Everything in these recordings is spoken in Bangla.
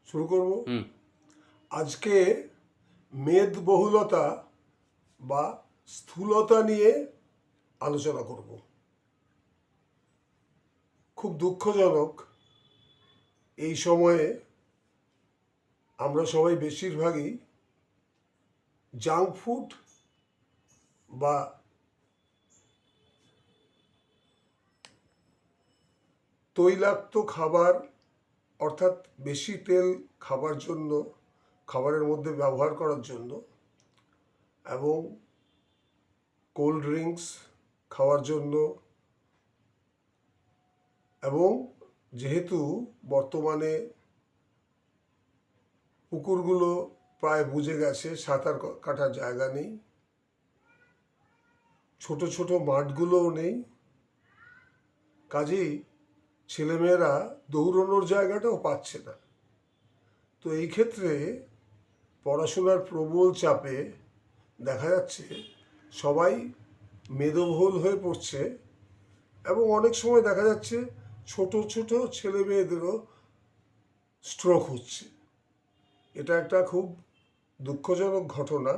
শুরু করব। আজকে মেদবহুলতা বা স্থূলতা নিয়ে আলোচনা করব। খুব দুঃখজনক, এই সময়ে আমরা সবাই বেশিরভাগই জাঙ্ক ফুড বা তৈলাক্ত খাবার, অর্থাৎ বেশি তেল খাবারের মধ্যে ব্যবহার করার জন্য এবং কোল্ড ড্রিঙ্কস খাওয়ার জন্য, এবং যেহেতু বর্তমানে পুকুরগুলো প্রায় বুজে গেছে, সাঁতার কাটার জায়গা নেই, ছোট ছোট মাঠগুলোও নেই, কাজেই ছেলেমেয়েরা দৌড়ানোর জায়গাটাও পাচ্ছে না। তো এই ক্ষেত্রে পড়াশোনার প্রবল চাপে দেখা যাচ্ছে সবাই মেদবহুল হয়ে পড়ছে, এবং অনেক সময় দেখা যাচ্ছে ছোট ছোট ছেলে মেয়েদেরও স্ট্রোক হচ্ছে। এটা একটা খুব দুঃখজনক ঘটনা।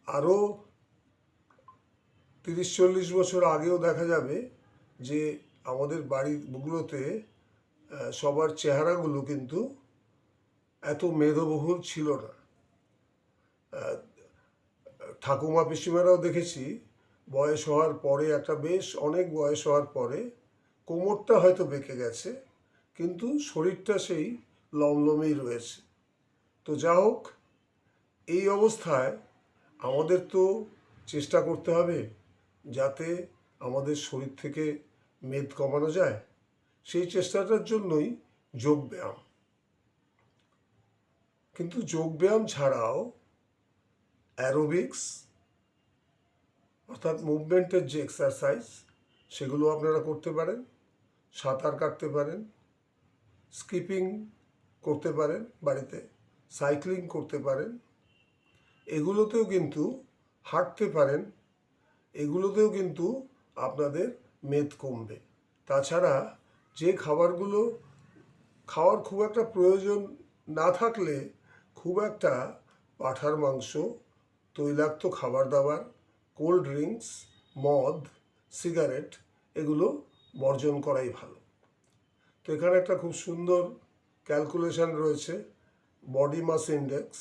আরও 30-40 বছর আগেও দেখা যাবে যে আমাদের বাড়িগুলোতে সবার চেহারাগুলো কিন্তু এত মেদবহুল ছিল না। ঠাকুমা পিসিমারাও দেখেছি বয়স হওয়ার পরে, অনেক বয়স হওয়ার পরে কোমরটা হয়তো বেঁকে গেছে, কিন্তু শরীরটা সেই লমলমেই রয়েছে। তো যা হোক, এই অবস্থায় আমাদের তো চেষ্টা করতে হবে যাতে আমাদের শরীর থেকে মেদ কমানো যায়। সেই চেষ্টাটার জন্যই যোগব্যায়াম। কিন্তু যোগব্যায়াম ছাড়াও অ্যারোবিক্স, অর্থাৎ মুভমেন্টের যে এক্সারসাইজ, সেগুলো আপনারা করতে পারেন। সাঁতার কাটতে পারেন, স্কিপিং করতে পারেন বাড়িতে, সাইক্লিং করতে পারেন, এগুলোতেও কিন্তু হাঁটতে পারেন, এগুলোতেও কিন্তু আপনাদের মেদ কমবে। তাছাড়া যে খাবারগুলো খাওয়ার খুব একটা প্রয়োজন না থাকলে, খুব একটা পাঁঠার মাংস, তৈলাক্ত খাবার দাবার, কোল্ড ড্রিঙ্কস, মদ, সিগারেট, এগুলো বর্জন করাই ভালো। তো এখানে একটা খুব সুন্দর ক্যালকুলেশন রয়েছে, body mass index.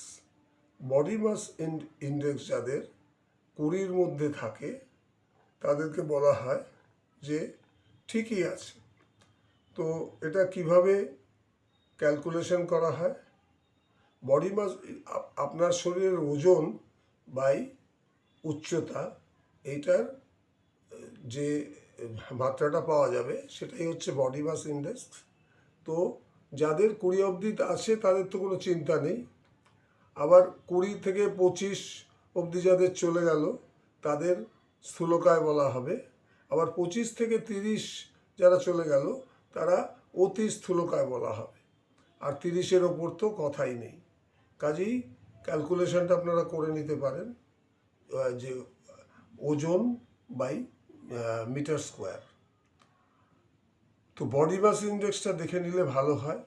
Body mass index যাদের 20-র মধ্যে থাকে তাদেরকে বলা হয় যে ঠিকই আছে। তো এটা কিভাবে ক্যালকুলেশন করা হয়? বডি মাস, আপনার শরীরের ওজন বাই উচ্চতা, এইটার যে মাত্রাটা পাওয়া যাবে সেটাই হচ্ছে বডি মাস ইন্ডেক্স। তো যাদের 20 অবধি আছে তাদের তো কোনো চিন্তা নেই। আবার 20 থেকে 25 অবধি যাদের চলে গেল তাদের স্থূলকায় বলা হবে। আবার 25 থেকে 30 যারা চলে গেল তারা অতি স্থূলকায় বলা হবে। আর 30-এর ওপর তো কথাই নেই। কাজেই ক্যালকুলেশনটা আপনারা করে নিতে পারেন, যে ওজন বাই মিটার স্কোয়ার। তো বডি মাস ইন্ডেক্সটা দেখে নিলে ভালো হয়।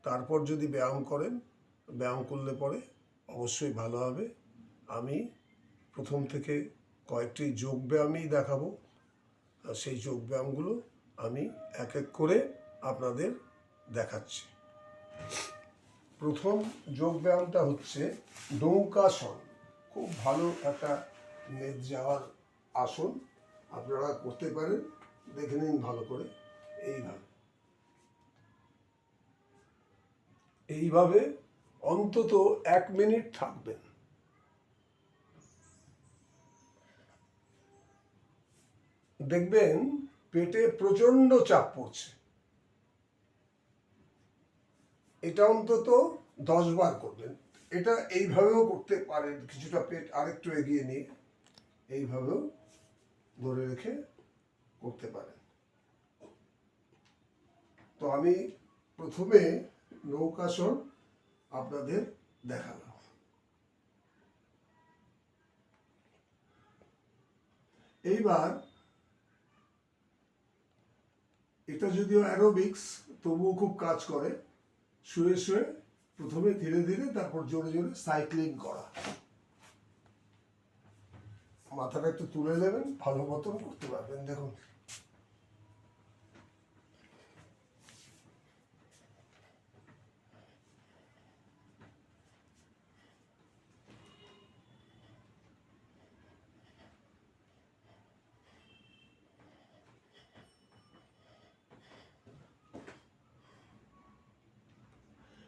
তারপর যদি ব্যায়াম করেন, ব্যায়াম করলে পরে অবশ্যই ভালো হবে। আমি প্রথম থেকে কয়েকটি যোগব্যায়ামই দেখাবো, আর সেই যোগব্যায়ামগুলো আমি এক এক করে আপনাদের দেখাচ্ছি। প্রথম যোগব্যায়ামটা হচ্ছে নৌকাসন। খুব ভালো একটা মেদ যাওয়ার আসন, আপনারা করতে পারেন। দেখে নিন ভালো করে। এইভাবে অন্তত 1 মিনিট থাকবেন। দেখবেন পেটে প্রচন্ড চাপ পড়ছে। এটা অন্তত 10 বার করবেন। এটা এইভাবেও করতে পারেন, কিছুটা পেট আরেকটু এগিয়ে নিয়ে এইভাবেও ধরে রেখে করতে পারেন। তো আমি প্রথমে নৌকাসন আপনাদের দেখালাম। এইবার এটা যদিও অ্যারোবিক্স, তবুও খুব কাজ করে। শুয়ে শুয়ে প্রথমে ধীরে ধীরে, তারপর জোরে জোরে সাইক্লিং করা। মাথাটা একটু তুলে নেবেন, ভালো মতন করতে পারবেন। দেখুন,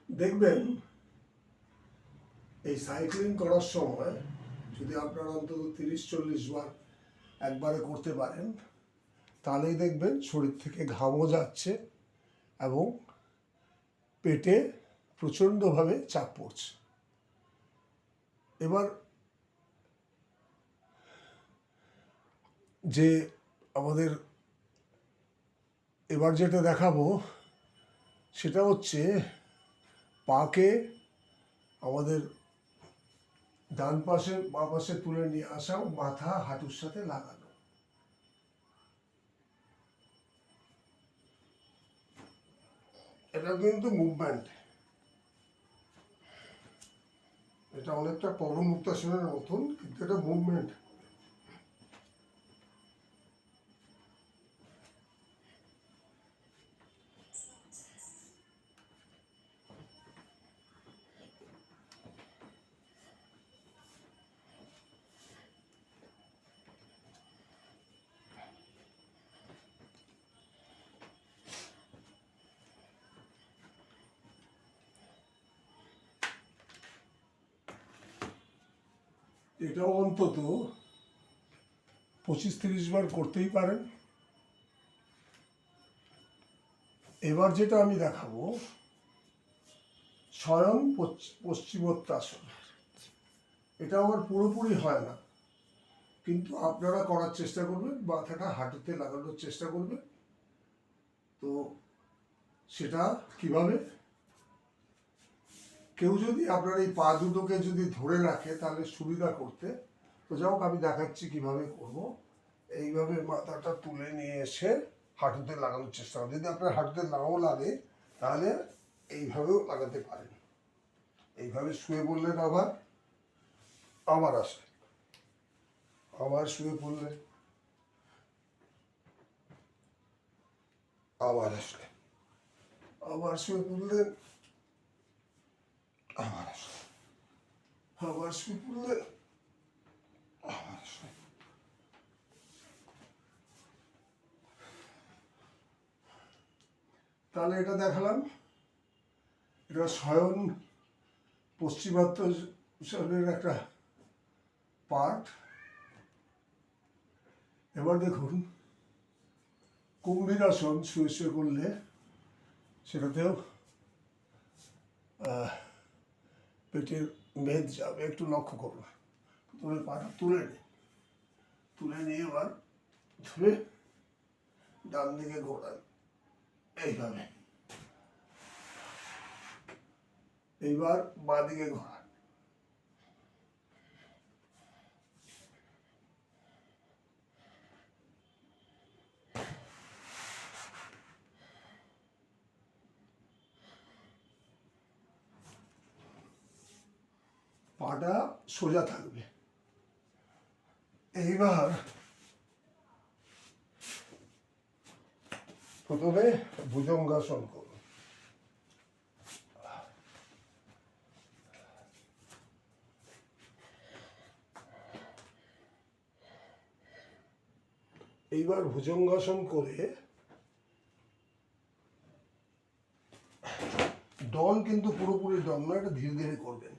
দেখবেন এই সাইক্লিং করার সময় যদি আপনারা অন্তত 30-40 বার একবারে করতে পারেন, তাহলেই দেখবেন শরীর থেকে ঘামও যাচ্ছে এবং পেটে প্রচণ্ডভাবে চাপ পড়ছে। এবার যে আমাদের এবার যেটা দেখাবো সেটা হচ্ছে পাকে আমাদের ডান পাশে বাঁ পাশে তুলে নিয়ে আসা, মাথা হাঁটুর সাথে লাগানো। এটা কিন্তু মুভমেন্ট, এটা অনেকটা পবন মুক্তাসনের মতন, কিন্তু এটা মুভমেন্ট। এটাও অন্তত 25-30 বার করতেই পারেন। এবার যেটা আমি দেখাবো স্বয়ং পশ্চিমোত্তাসন। এটা আমার পুরোপুরি হয় না, কিন্তু আপনারা করার চেষ্টা করবেন, মাথাটা হাঁটুতে লাগানোর চেষ্টা করবেন। তো সেটা কিভাবে, কেউ যদি আপনার এই পা দুটোকে যদি ধরে রাখে তাহলে সুবিধা করতে। তো যাই হোক, আমি দেখাচ্ছি কিভাবে করব। এইভাবে মাথাটা তুলে নিয়ে এসে হাঁটুতে লাগানোর চেষ্টা করুন। যদি আপনার হাঁটুতে নাও লাগে তাহলে এইভাবেও লাগাতে পারেন। এইভাবে শুয়ে পড়লেন, আবার আবার আসে, আবার শুয়ে পড়লেন, আবার আসলে, আবার শুয়ে পড়লেন, আবার আসলে, আবার শুয়ে পড়লেন, আবার আসলে। তাহলে এটা দেখালাম, এটা স্বয়ং পশ্চিমোত্তাসনের একটা পার্ট। এবার দেখুন, কুম্ভীরাসন শুয়ে শুয়ে করলে সেটাতেও পেটের মেদ যাবে। একটু লক্ষ্য করুন, প্রথমে পাটা তুলে নিন, তুলে নিয়ে এবার ধরে ডান দিকে ঘোরান, এইভাবে। এইবার বাঁ দিকে ঘোরান। পাটা সোজা থাকবে। এইবার প্রথমে ভুজঙ্গাসন করুন। এইবার ভুজঙ্গাসন করে দল, কিন্তু পুরোপুরি দল নয়, এটা ধীরে ধীরে করবেন।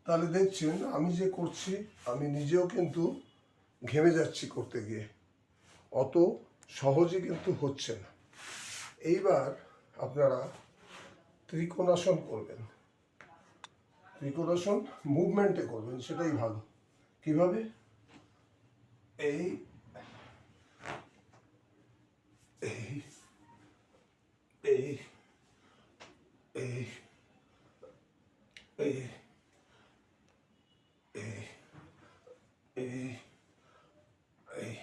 তাহলে দেখছেন আমি যে করছি, আমি নিজেও কিন্তু ঘেমে যাচ্ছি করতে গিয়ে, অত সহজে কিন্তু হচ্ছে না। এইবার আপনারা ত্রিকোণাসন করবেন। ত্রিকোণাসন মুভমেন্টে করবেন, সেটাই ভালো। কিভাবে? এই এই এই এই এই এই এই এই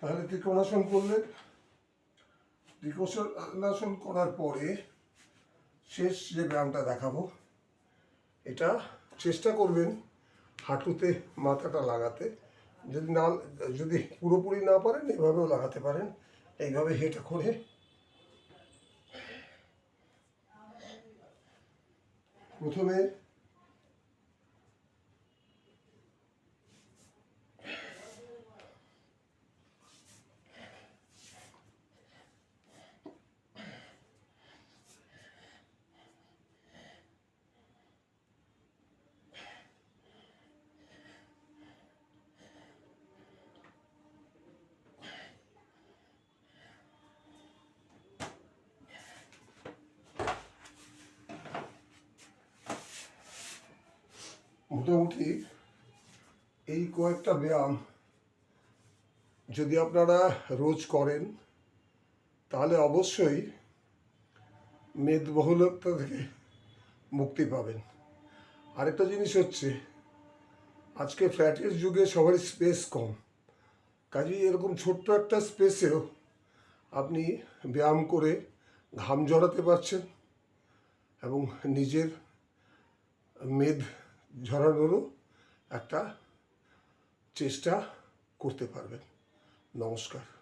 তাহলে ত্রিকোণাসন করলেন। ত্রিকোণাসন করার পরে শেষ যে ব্যায়ামটা দেখাবো, এটা চেষ্টা করবেন হাঁটুতে মাথাটা লাগাতে। যদি পুরোপুরি না পারেন এভাবেও লাগাতে পারেন। এইভাবে হেঁটে করে প্রথমে মোটামুটি এই কয়েকটা ব্যায়াম যদি আপনারা রোজ করেন তাহলে অবশ্যই মেদবহুলতা থেকে মুক্তি পাবেন। আরেকটা জিনিস হচ্ছে, আজকে ফ্ল্যাটের যুগে সবারই স্পেস কম, কাজেই এরকম ছোট্ট একটা স্পেসেও আপনি ব্যায়াম করে ঘাম ঝরাতে পারছেন এবং নিজের মেদ ঝরানোরও একটা চেষ্টা করতে পারবেন। নমস্কার।